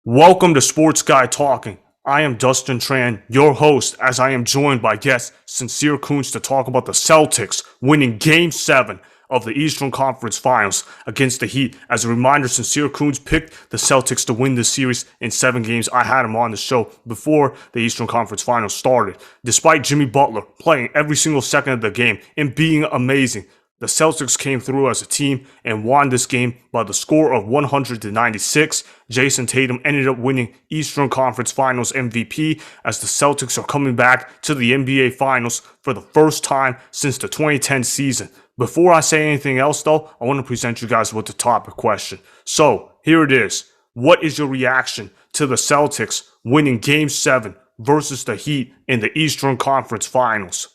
Welcome to Sports Guy Talking. I am Dustin Tran, your host, as I am joined by guest Cincere Koonce to talk about the Celtics winning Game 7 of the Eastern Conference Finals against the Heat. As a reminder, Cincere Koonce picked the Celtics to win this series in 7 games. I had him on the show before the Eastern Conference Finals started. Despite Jimmy Butler playing every single second of the game and being amazing, the Celtics came through as a team and won this game by the score of 100-96. Jayson Tatum ended up winning Eastern Conference Finals MVP as the Celtics are coming back to the NBA Finals for the first time since the 2010 season. Before I say anything else, though, I want to present you guys with the topic question. So, here it is. What is your reaction to the Celtics winning Game 7 versus the Heat in the Eastern Conference Finals?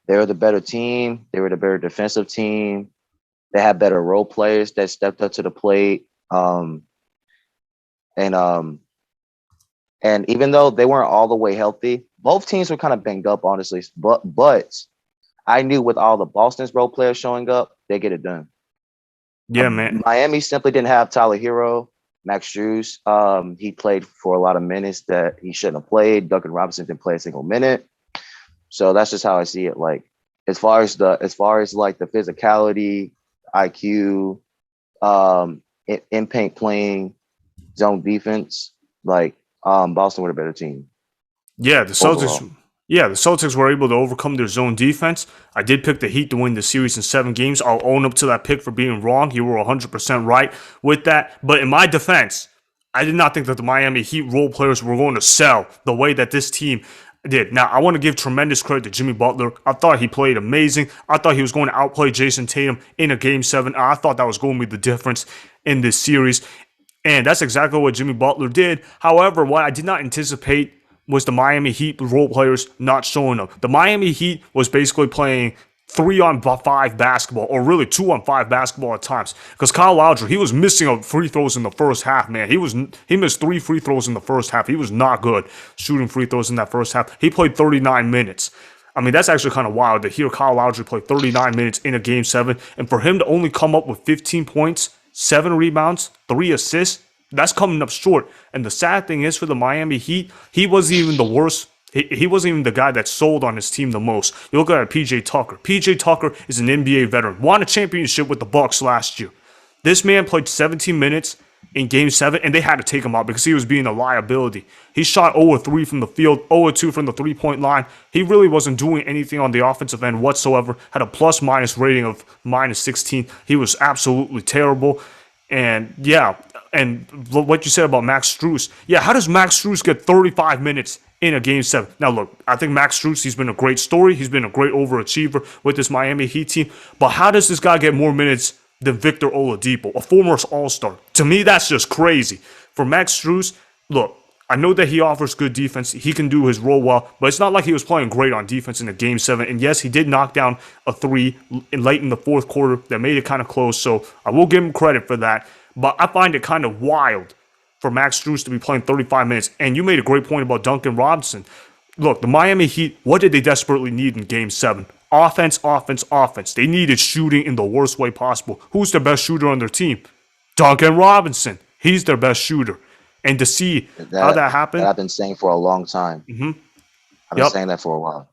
They were the better team. They were the better defensive team. They had better role players that stepped up to the plate. And even though they weren't all the way healthy, both teams were kind of banged up, honestly. But I knew with all the Boston's role players showing up, they get it done. Yeah, man. Miami simply didn't have Tyler Hero, Max Strus. He played for a lot of minutes that he shouldn't have played. Duncan Robinson didn't play a single minute. So that's just how I see it. Like as far as like the physicality, IQ, in paint playing, zone defense, like Boston were a better team. Yeah, the Celtics. Overall. Yeah, the Celtics were able to overcome their zone defense. I did pick the Heat to win the series in 7 games. I'll own up to that pick for being wrong. You were 100% right with that. But in my defense, I did not think that the Miami Heat role players were going to sell the way that this team did. Now, I want to give tremendous credit to Jimmy Butler. I thought he played amazing. I thought he was going to outplay Jayson Tatum in a Game 7. I thought that was going to be the difference in this series. And that's exactly what Jimmy Butler did. However, what I did not anticipate was the Miami Heat role players not showing up. The Miami Heat was basically playing 3-on-5 basketball, or really 2-on-5 basketball at times. Because Kyle Lowry, he was missing free throws in the first half, man. He missed 3 free throws in the first half. He was not good shooting free throws in that first half. He played 39 minutes. I mean, that's actually kind of wild to hear Kyle Lowry play 39 minutes in a Game 7, and for him to only come up with 15 points, 7 rebounds, 3 assists, that's coming up short. And the sad thing is for the Miami Heat, he wasn't even the worst. He wasn't even the guy that sold on his team the most. You look at PJ Tucker. PJ Tucker is an NBA veteran. Won a championship with the Bucks last year. This man played 17 minutes in Game 7, and they had to take him out because he was being a liability. He shot 0-3 from the field, 0-2 from the three-point line. He really wasn't doing anything on the offensive end whatsoever. Had a plus-minus rating of -16. He was absolutely terrible. And yeah, and what you said about Max Strus. Yeah, how does Max Strus get 35 minutes in a Game 7? Now, look, I think Max Strus, he's been a great story. He's been a great overachiever with this Miami Heat team. But how does this guy get more minutes than Victor Oladipo, a former All-Star? To me, that's just crazy. For Max Strus, look, I know that he offers good defense. He can do his role well, but it's not like he was playing great on defense in the Game 7. And yes, he did knock down a 3 late in the fourth quarter that made it kind of close, so I will give him credit for that. But I find it kind of wild for Max Strus to be playing 35 minutes. And you made a great point about Duncan Robinson. Look, the Miami Heat, what did they desperately need in Game 7? Offense, offense, offense. They needed shooting in the worst way possible. Who's the best shooter on their team? Duncan Robinson. He's their best shooter. And to see how that happened. That I've been saying for a long time. I've been saying that for a while.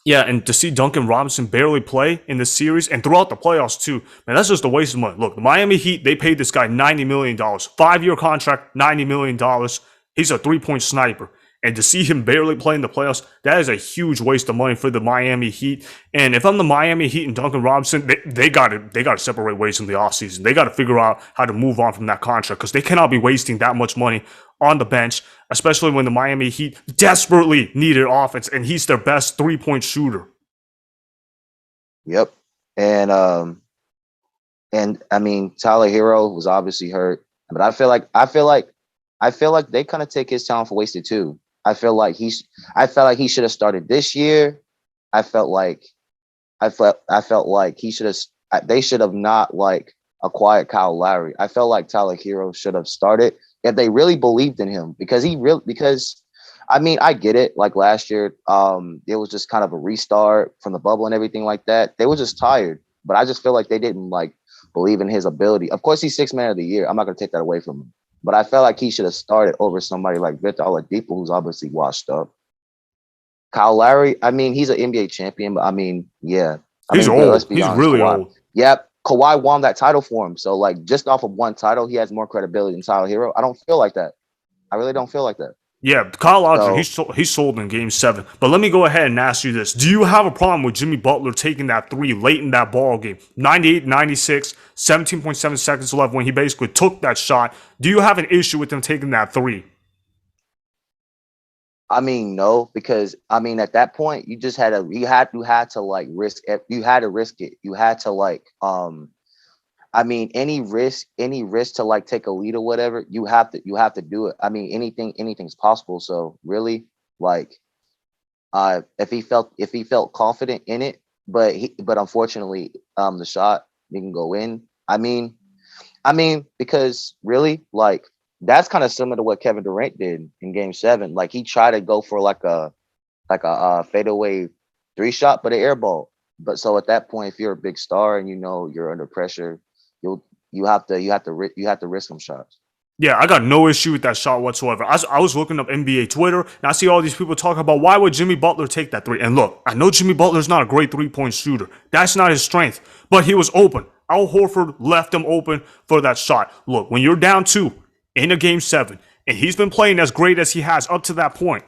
Yeah, and to see Duncan Robinson barely play in this series and throughout the playoffs too, man, that's just a waste of money. Look, the Miami Heat, they paid this guy $90 million. 5-year contract, $90 million. He's a three-point sniper. And to see him barely play in the playoffs, that is a huge waste of money for the Miami Heat. And if I'm the Miami Heat and Duncan Robinson, they got to separate ways in the offseason. They got to figure out how to move on from that contract because they cannot be wasting that much money on the bench, especially when the Miami Heat desperately needed offense, and he's their best three-point shooter. Yep. And I mean, Tyler Hero was obviously hurt, but I feel like they kind of take his talent for wasted too. I felt like he should have started this year. I felt like he should have. They should have not like acquired Kyle Lowry. I felt like Tyler Hero should have started if they really believed in him because I mean, I get it. Like last year, it was just kind of a restart from the bubble and everything like that. They were just tired, but I just feel like they didn't like believe in his ability. Of course, he's 6th man of the year. I'm not going to take that away from him. but I felt like he should have started over somebody like Victor Oladipo, who's obviously washed up. Kyle Lowry, I mean, he's an NBA champion, but I mean, yeah. He's But let's old. be He's honest, really Kawhi. old. Yep, Kawhi won that title for him. So, like, just off of one title, he has more credibility than Tyler Hero. I don't feel like that. I really don't feel like that. Yeah, Kyle Lowry, So, he sold in Game 7. But let me go ahead and ask you this. Do you have a problem with Jimmy Butler taking that three late in that ball game? 98-96, 17.7 seconds left when he basically took that shot. Do you have an issue with him taking that three? I mean, no, because I mean, at that point, you just you had to like risk it. You had to risk it. You had to like, I mean, any risk to like take a lead or whatever, you have to do it. I mean, anything's possible. So really, like, if he felt confident in it, but unfortunately, the shot didn't go in. I mean, because really, like, that's kind of similar to what Kevin Durant did in Game 7. Like, he tried to go for like a fadeaway three shot, but an air ball. But so at that point, if you're a big star and you know you're under pressure, you have to risk some shots. Yeah, I got no issue with that shot whatsoever. I was looking up NBA Twitter, and I see all these people talking about why would Jimmy Butler take that three. And look, I know Jimmy Butler's not a great three-point shooter. That's not his strength. But he was open. Al Horford left him open for that shot. Look, when you're down 2 in a Game 7, and he's been playing as great as he has up to that point,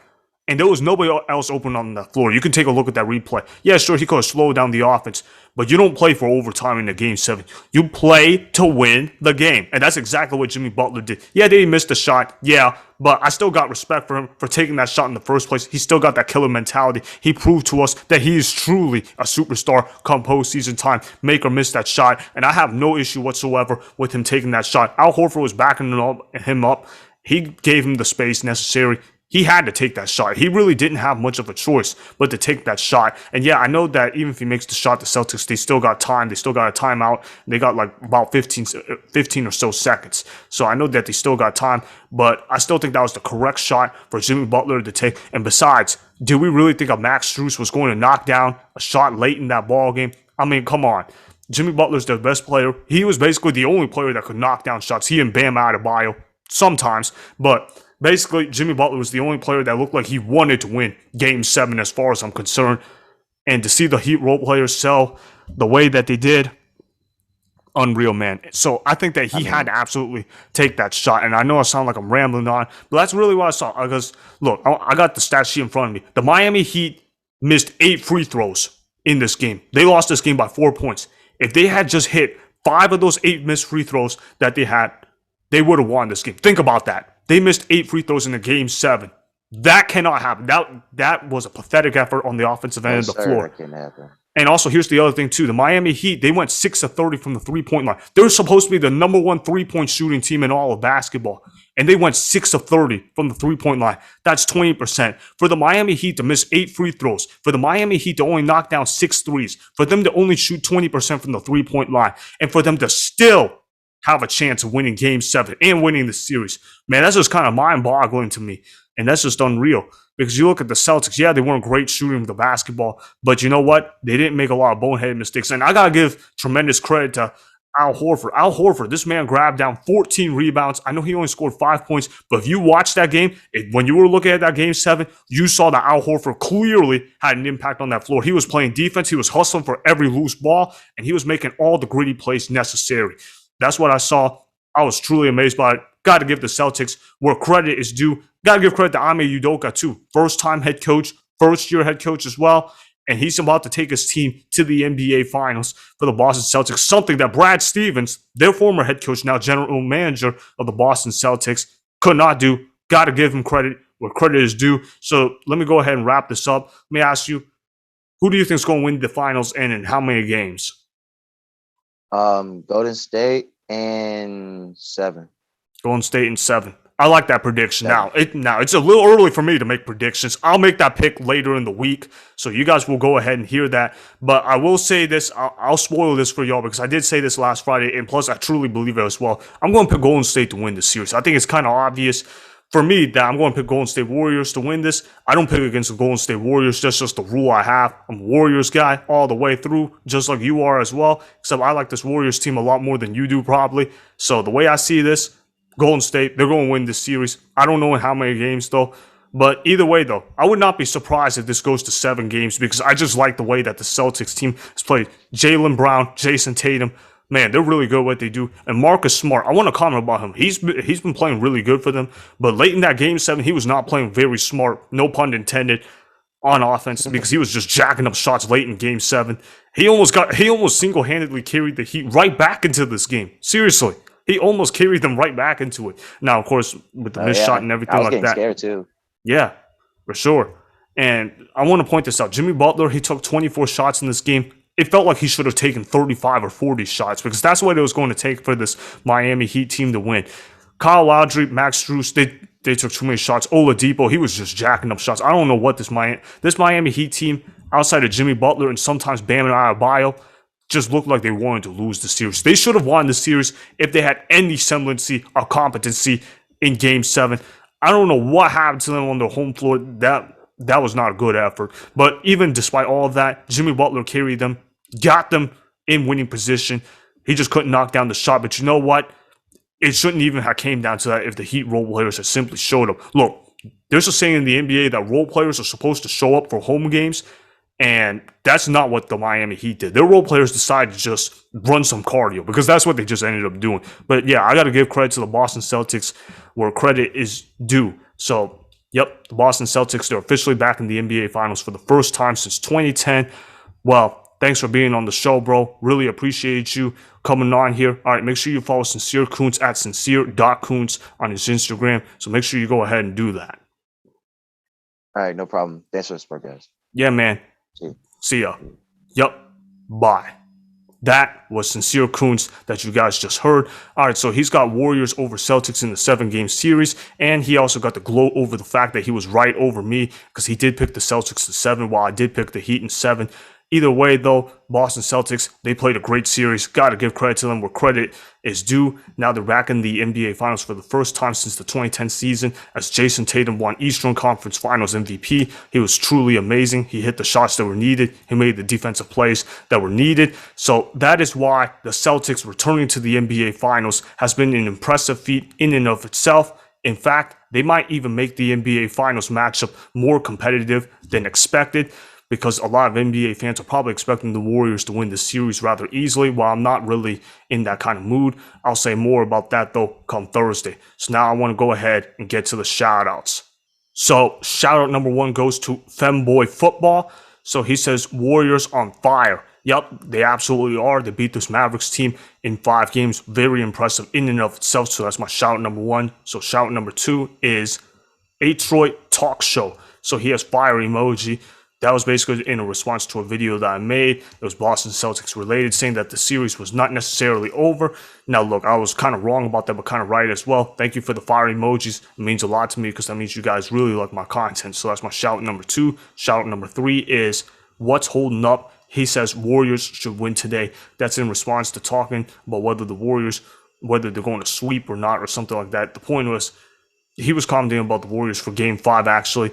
and there was nobody else open on the floor. You can take a look at that replay. Yeah, sure, he could have slowed down the offense, but you don't play for overtime in the Game 7. You play to win the game, and that's exactly what Jimmy Butler did. Yeah, they missed the shot, yeah, but I still got respect for him for taking that shot in the first place. He still got that killer mentality. He proved to us that he is truly a superstar come postseason time. Make or miss that shot, and I have no issue whatsoever with him taking that shot. Al Horford was backing him up. He gave him the space necessary. He had to take that shot. He really didn't have much of a choice but to take that shot. And yeah, I know that even if he makes the shot, the Celtics, they still got time. They still got a timeout. They got like about 15 or so seconds. So I know that they still got time, but I still think that was the correct shot for Jimmy Butler to take. And besides, do we really think a Max Strus was going to knock down a shot late in that ball game? I mean, come on. Jimmy Butler's the best player. He was basically the only player that could knock down shots. He and Bam Adebayo sometimes, but basically, Jimmy Butler was the only player that looked like he wanted to win Game 7 as far as I'm concerned. And to see the Heat role players sell the way that they did, unreal, man. So I think that he had to absolutely take that shot. And I know I sound like I'm rambling on, but that's really what I saw. Because, look, I got the stat sheet in front of me. The Miami Heat missed 8 free throws in this game. They lost this game by 4 points. If they had just hit 5 of those 8 missed free throws that they had, they would have won this game. Think about that. They missed 8 free throws in the Game 7. That cannot happen. That was a pathetic effort on the offensive end of the floor. That can happen. And also, here's the other thing, too. The Miami Heat, they went 6 of 30 from the three-point line. They're supposed to be the number 1 three-point shooting team in all of basketball. And they went 6 of 30 from the three-point line. That's 20%. For the Miami Heat to miss 8 free throws, for the Miami Heat to only knock down 6 threes, for them to only shoot 20% from the three-point line, and for them to still have a chance of winning Game 7 and winning the series. Man, that's just kind of mind-boggling to me. And that's just unreal. Because you look at the Celtics, yeah, they weren't great shooting the basketball, but you know what? They didn't make a lot of boneheaded mistakes. And I got to give tremendous credit to Al Horford. Al Horford, this man grabbed down 14 rebounds. I know he only scored 5 points, but if you watched that game, when you were looking at that Game 7, you saw that Al Horford clearly had an impact on that floor. He was playing defense. He was hustling for every loose ball, and he was making all the gritty plays necessary. That's what I saw. I was truly amazed by it. Got to give the Celtics where credit is due. Got to give credit to Ime Udoka, too. First-time head coach, first-year head coach as well. And he's about to take his team to the NBA Finals for the Boston Celtics, something that Brad Stevens, their former head coach, now general manager of the Boston Celtics, could not do. Got to give him credit where credit is due. So let me go ahead and wrap this up. Let me ask you, who do you think is going to win the finals and in how many games? Golden State and 7. Golden State in 7. I like that prediction. Now it's a little early for me to make predictions. I'll make that pick later in the week, so you guys will go ahead and hear that. But I will say this. I'll spoil this for y'all because I did say this last Friday, and plus I truly believe it as well. I'm going to pick Golden State to win this series. I think it's kind of obvious for me that I'm going to pick Golden State Warriors to win this. I don't pick against the Golden State Warriors. That's just the rule I have. I'm a Warriors guy all the way through, just like you are as well. Except I like this Warriors team a lot more than you do probably. So the way I see this, Golden State, they're going to win this series. I don't know in how many games, though. But either way, though, I would not be surprised if this goes to 7 games because I just like the way that the Celtics team has played. Jaylen Brown, Jayson Tatum, man, they're really good at what they do. And Marcus Smart, I want to comment about him. He's been playing really good for them. But late in that game 7, he was not playing very smart, no pun intended, on offense because he was just jacking up shots late in game 7. He almost single-handedly carried the Heat right back into this game. Seriously. He almost carried them right back into it. Now, of course, with the missed shot and everything like that. I was getting scared too. Yeah, for sure. And I want to point this out. Jimmy Butler, he took 24 shots in this game. It felt like he should have taken 35 or 40 shots because that's what it was going to take for this Miami Heat team to win. Kyle Lowry, Max Strus, they took too many shots. Oladipo, he was just jacking up shots. I don't know what this Miami Heat team, outside of Jimmy Butler and sometimes Bam and Adebayo, just looked like they wanted to lose the series. They should have won the series if they had any semblance of competency in Game 7. I don't know what happened to them on the home floor. That was not a good effort. But even despite all of that, Jimmy Butler carried them, got them in winning position. He just couldn't knock down the shot. But you know what? It shouldn't even have came down to that if the Heat role players had simply showed up. Look, there's a saying in the NBA that role players are supposed to show up for home games. And that's not what the Miami Heat did. Their role players decided to just run some cardio because that's what they just ended up doing. But yeah, I got to give credit to the Boston Celtics where credit is due. So, yep, the Boston Celtics, they're officially back in the NBA Finals for the first time since 2010. Well, thanks for being on the show, bro. Really appreciate you coming on here. All right, make sure you follow Cincere Koonce at sincere.koonce on his Instagram. So make sure you go ahead and do that. All right, no problem. Thanks for the support, guys. Yeah, man. See ya. Yup. Bye. That was Cincere Koonce that you guys just heard. All right, so he's got Warriors over Celtics in the 7-game series, and he also got the glow over the fact that he was right over me because he did pick the Celtics in 7 while I did pick the Heat in 7. Either way, though, Boston Celtics, they played a great series. Got to give credit to them where credit is due. Now they're back in the NBA Finals for the first time since the 2010 season as Jayson Tatum won Eastern Conference Finals MVP. He was truly amazing. He hit the shots that were needed. He made the defensive plays that were needed. So that is why the Celtics returning to the NBA Finals has been an impressive feat in and of itself. In fact, they might even make the NBA Finals matchup more competitive than expected, because a lot of NBA fans are probably expecting the Warriors to win the series rather easily. While I'm not really in that kind of mood, I'll say more about that, though, come Thursday. So now I want to go ahead and get to the shout-outs. So shout-out number 1 goes to Femboy Football. So he says, Warriors on fire. Yep, they absolutely are. They beat this Mavericks team in 5 games. Very impressive in and of itself. So that's my shout-out number 1. So shout-out number 2 is Atroit Talk Show. So he has fire emoji. That was basically in a response to a video that I made. It was Boston Celtics related, saying that the series was not necessarily over. Now, look, I was kind of wrong about that, but kind of right as well. Thank you for the fire emojis. It means a lot to me because that means you guys really like my content. So that's my shout number 2. Shout number 3 is What's Holding Up? He says Warriors should win today. That's in response to talking about whether the Warriors, whether they're going to sweep or not or something like that. The point was, he was commenting about the Warriors for Game 5, actually.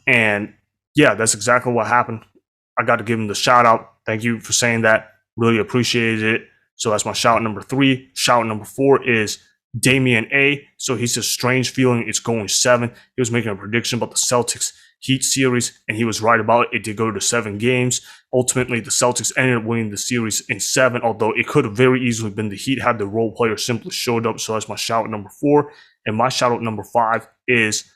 And yeah, that's exactly what happened. I got to give him the shout out. Thank you for saying that. Really appreciated it. So that's my shout number 3. Shout number 4 is Damian A. So he says, strange feeling, it's going 7. He was making a prediction about the Celtics Heat series, and he was right about it. It did go to 7 games. Ultimately, the Celtics ended up winning the series in 7, although it could have very easily been the Heat had the role player simply showed up. So that's my shout number 4. And my shout out number 5 is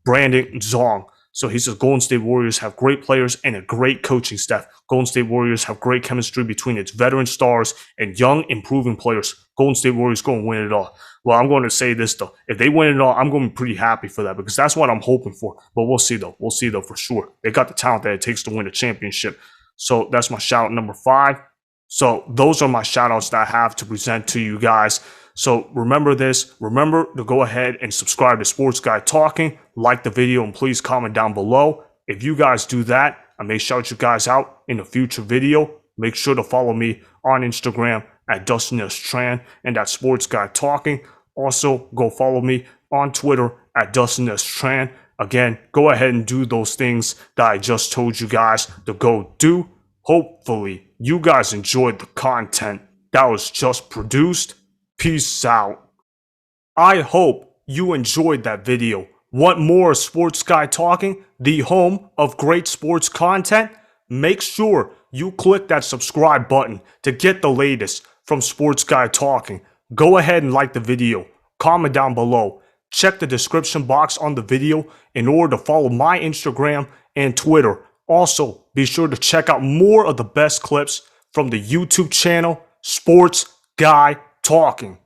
Brandon Zong. So he says Golden State Warriors have great players and a great coaching staff. Golden State Warriors have great chemistry between its veteran stars and young, improving players. Golden State Warriors going to win it all. Well, I'm going to say this, though. If they win it all, I'm going to be pretty happy for that because that's what I'm hoping for. But we'll see, though. We'll see, though, for sure. They got the talent that it takes to win a championship. So that's my shout number 5. So those are my shout outs that I have to present to you guys. So remember this. Remember to go ahead and subscribe to Sports Guy Talking. Like the video and please comment down below. If you guys do that, I may shout you guys out in a future video. Make sure to follow me on Instagram at Dustin Tran and at Sports Guy Talking. Also, go follow me on Twitter at Dustin Tran. Again, go ahead and do those things that I just told you guys to go do. Hopefully, you guys enjoyed the content that was just produced. Peace out. I hope you enjoyed that video. Want more Sports Guy Talking, the home of great sports content? Make sure you click that subscribe button to get the latest from Sports Guy Talking. Go ahead and like the video, comment down below, check the description box on the video in order to follow my Instagram and Twitter. Also, be sure to check out more of the best clips from the YouTube channel Sports Guy Talking.